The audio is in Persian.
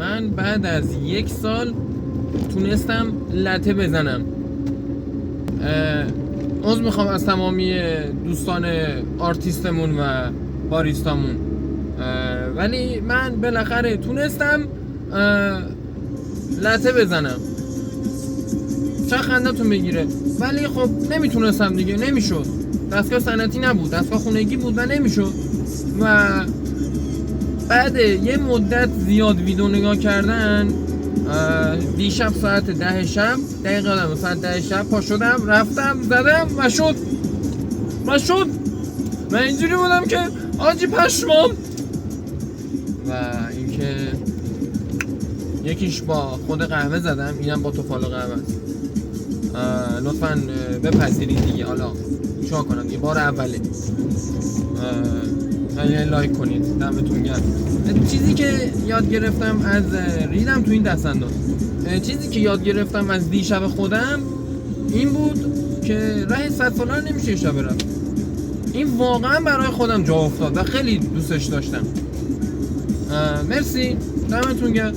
من بعد از 1 سال تونستم لته بزنم. عذر میخوام از تمامی دوستان آرتیستمون و باریستامون، ولی من بالاخره تونستم لته بزنم. چه خندتون بگیره، ولی خب نمیتونستم دیگه، نمیشد. دستگاه صنعتی نبود، دستگاه خونگی بود و نمیشد. و بعد یه مدت زیاد ویدیو نگاه کردن، دیشب ساعت 10 شب، دقیقا ساعت 10 شب پا شدم، رفتم زدم و شد و اینجوری بودم که آجی پشمام. و اینکه یکیش با خود قهوه زدم، اینم با توفال قهوه است. لطفاً بپذیرید دیگه. حالا چیکار کنم دیگه، بار اوله. لایک کنید، دمتون گرم. چیزی که یاد گرفتم از ریدم تو این دست‌انداز، چیزی که یاد گرفتم از دیشب خودم این بود که راه 100 ساله نمیشه شب رفت. این واقعا برای خودم جا افتاد و خیلی دوستش داشتم. مرسی، دمتون گرم.